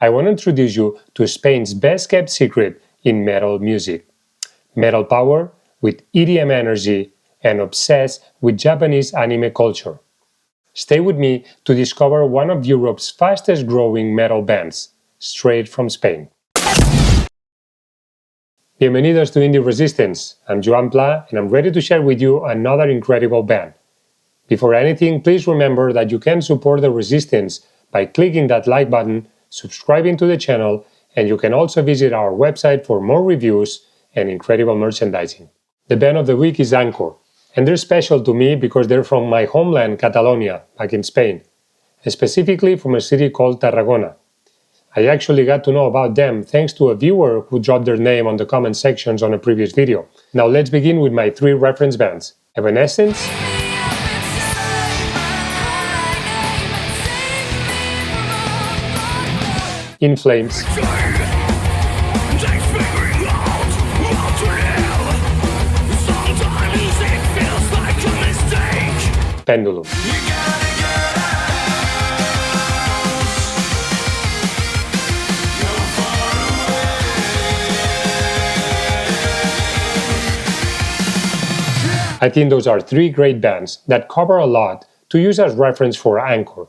I want to introduce you to Spain's best-kept secret in metal music. Metal power with EDM energy and obsessed with Japanese anime culture. Stay with me to discover one of Europe's fastest-growing metal bands, straight from Spain. Bienvenidos to Indie Resistance. I'm Joan Pla, and I'm ready to share with you another incredible band. Before anything, please remember that you can support the Resistance by clicking that like button, subscribing to the channel, and you can also visit our website for more reviews and incredible merchandising. The band of the week is Anchor, and they're special to me because they're from my homeland, Catalonia, back in Spain, specifically from a city called Tarragona. I actually got to know about them thanks to a viewer who dropped their name on the comment sections on a previous video. Now let's begin with my three reference bands: Evanescence, In Flames, Pendulum. I think those are three great bands that cover a lot to use as reference for Anchor.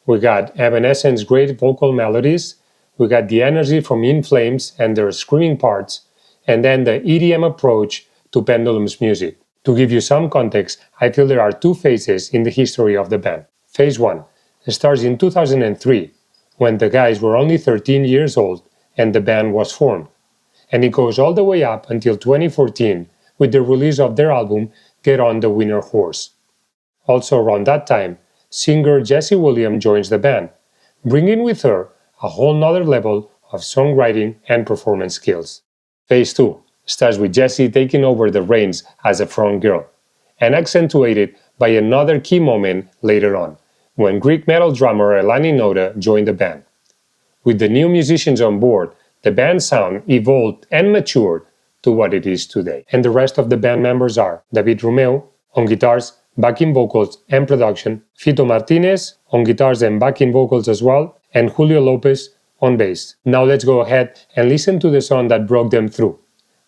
We got Evanescence's great vocal melodies, we got the energy from In Flames and their screaming parts, and then the EDM approach to Pendulum's music. To give you some context, I feel there are two phases in the history of the band. Phase 1 starts in 2003, when the guys were only 13 years old and the band was formed. And it goes all the way up until 2014 with the release of their album Get On the Winner Horse. Also around that time, singer Jessie Wilson joins the band, bringing with her a whole nother level of songwriting and performance skills. Phase 2 starts with Jessie taking over the reins as a front girl, and accentuated by another key moment later on, when Greek metal drummer Eleni Noda joined the band. With the new musicians on board, the band's sound evolved and matured to what it is today. And the rest of the band members are David Romeu on guitars, backing vocals and production, Fito Martinez on guitars and backing vocals as well, and Julio Lopez on bass. Now let's go ahead and listen to the song that broke them through.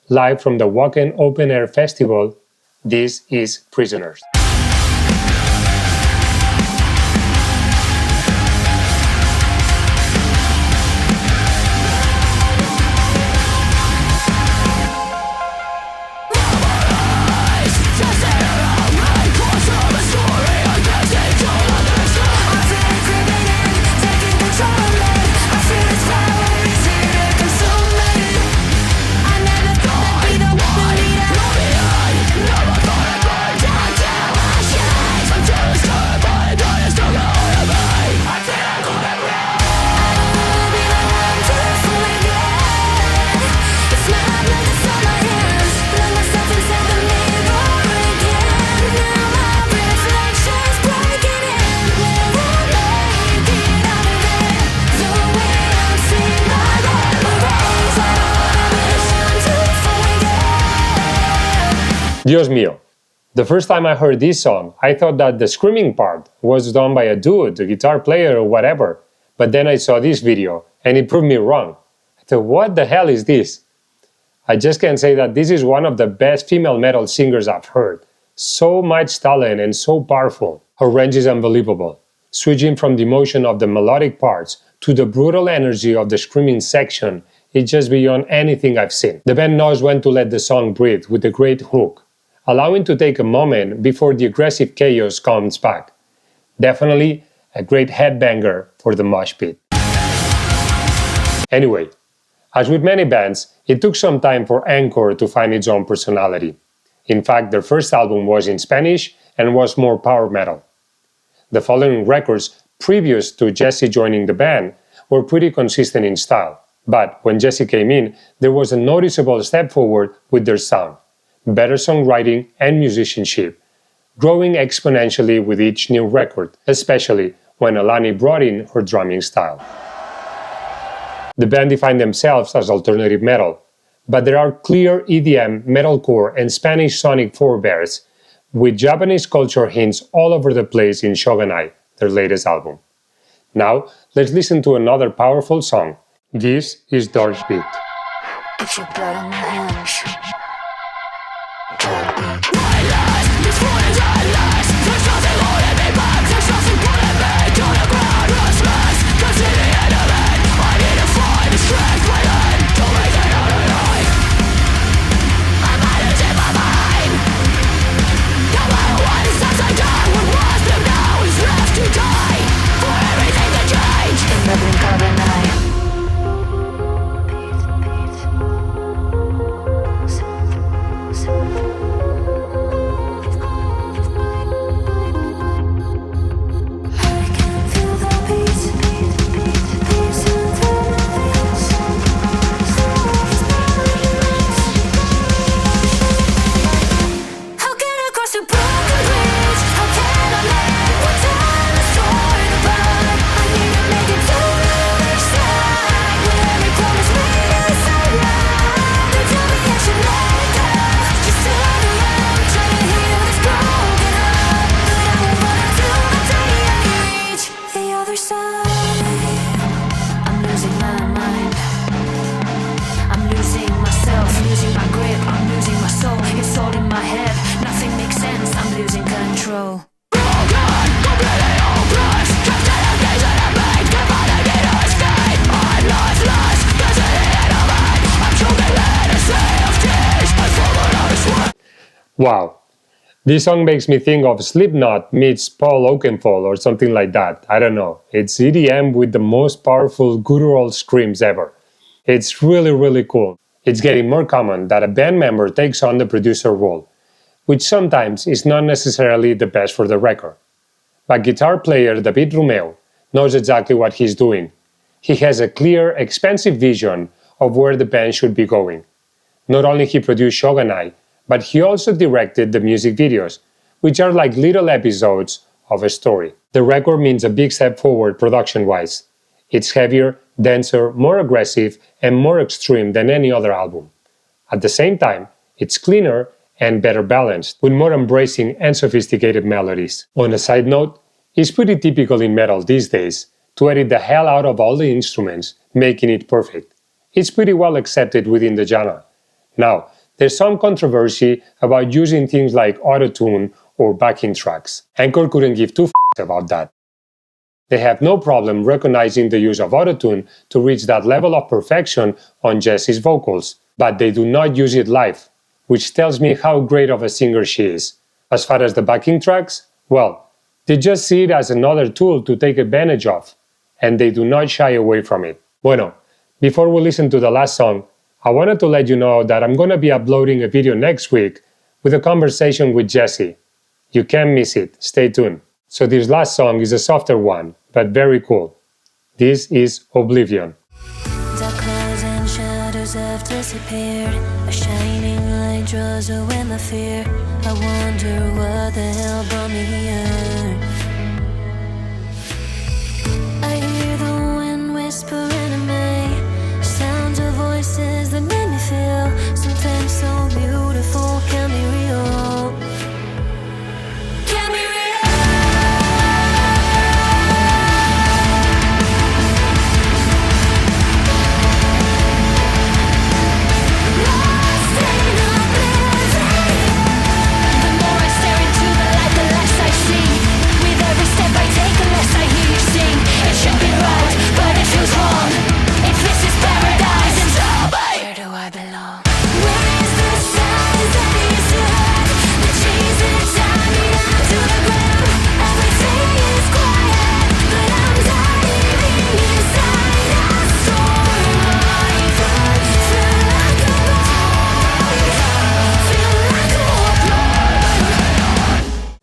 Live from the Wacken Open Air Festival, this is Prisoners. Dios mío. The first time I heard this song, I thought that the screaming part was done by a dude, a guitar player or whatever. But then I saw this video and it proved me wrong. I thought, what the hell is this? I just can say that this is one of the best female metal singers I've heard. So much talent and so powerful. Her range is unbelievable. Switching from the emotion of the melodic parts to the brutal energy of the screaming section is just beyond anything I've seen. The band knows when to let the song breathe with a great hook, allowing to take a moment before the aggressive chaos comes back. Definitely a great headbanger for the mosh pit. Anyway, as with many bands, it took some time for Anchor to find its own personality. In fact, their first album was in Spanish and was more power metal. The following records, previous to Jessie joining the band, were pretty consistent in style. But when Jessie came in, there was a noticeable step forward with their sound. Better songwriting and musicianship, growing exponentially with each new record, especially when Eleni brought in her drumming style. The band defined themselves as alternative metal, but there are clear EDM, metalcore, and Spanish sonic forebears, with Japanese culture hints all over the place in Shogunai, their latest album. Now, let's listen to another powerful song This is Darkbeat. It's your blood on my hands. Darkbeat. There's nothing holding me back. There's nothing pulling me to the ground. Restless, cause in the end of it, I need to find the strength within to make it out alive. I'm managing my mind. No matter what is upside down, what was them now is left to die. For everything to change in the blink of an eye. Wow. This song makes me think of Slipknot meets Paul Oakenfold or something like that. I don't know. It's EDM with the most powerful guttural screams ever. It's really cool. It's getting more common that a band member takes on the producer role, which sometimes is not necessarily the best for the record. But guitar player David Romeo knows exactly what he's doing. He has a clear, expansive vision of where the band should be going. Not only he produced Shogunai, but he also directed the music videos, which are like little episodes of a story. The record means a big step forward production-wise. It's heavier, denser, more aggressive, and more extreme than any other album. At the same time, it's cleaner and better balanced, with more embracing and sophisticated melodies. On a side note, it's pretty typical in metal these days to edit the hell out of all the instruments, making it perfect. It's pretty well accepted within the genre. Now, there's some controversy about using things like auto-tune or backing tracks. Anchor couldn't give two f***s about that. They have no problem recognizing the use of auto-tune to reach that level of perfection on Jessie's vocals, but they do not use it live, which tells me how great of a singer she is. As far as the backing tracks, well, they just see it as another tool to take advantage of, and they do not shy away from it. Bueno, before we listen to the last song, I wanted to let you know that I'm gonna be uploading a video next week with a conversation with Jessie. You can't miss it, stay tuned. So this last song is a softer one, but very cool. This is Oblivion. Dark clouds and shadows have disappeared. A shining light draws away my fear. I wonder what the hell brought me here. I hear the wind whispering in me, sounds of voices that make me feel something so beautiful can be real. Can be real.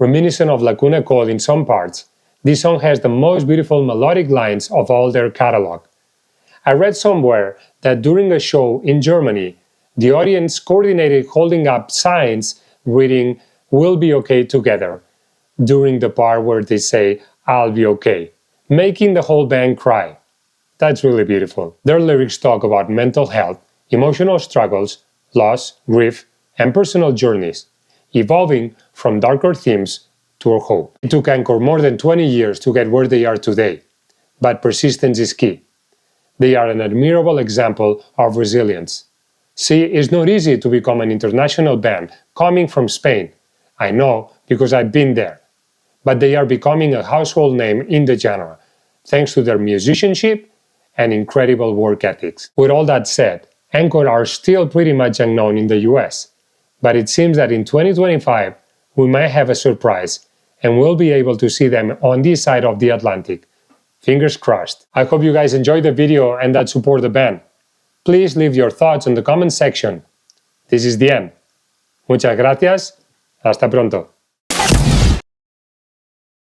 Reminiscent of Lacuna Coil in some parts, this song has the most beautiful melodic lines of all their catalog. I read somewhere that during a show in Germany, the audience coordinated holding up signs reading "We'll be okay together" during the part where they say "I'll be okay," making the whole band cry. That's really beautiful. Their lyrics talk about mental health, emotional struggles, loss, grief, and personal journeys, evolving from darker themes toward hope. It took Anchor more than 20 years to get where they are today, but persistence is key. They are an admirable example of resilience. See, it's not easy to become an international band coming from Spain. I know, because I've been there. But they are becoming a household name in the genre, thanks to their musicianship and incredible work ethics. With all that said, Encore are still pretty much unknown in the US, but it seems that in 2025 we might have a surprise and we'll be able to see them on this side of the Atlantic. Fingers crossed. I hope you guys enjoyed the video and that support the band. Please leave your thoughts in the comment section. This is the end. Muchas gracias. Hasta pronto.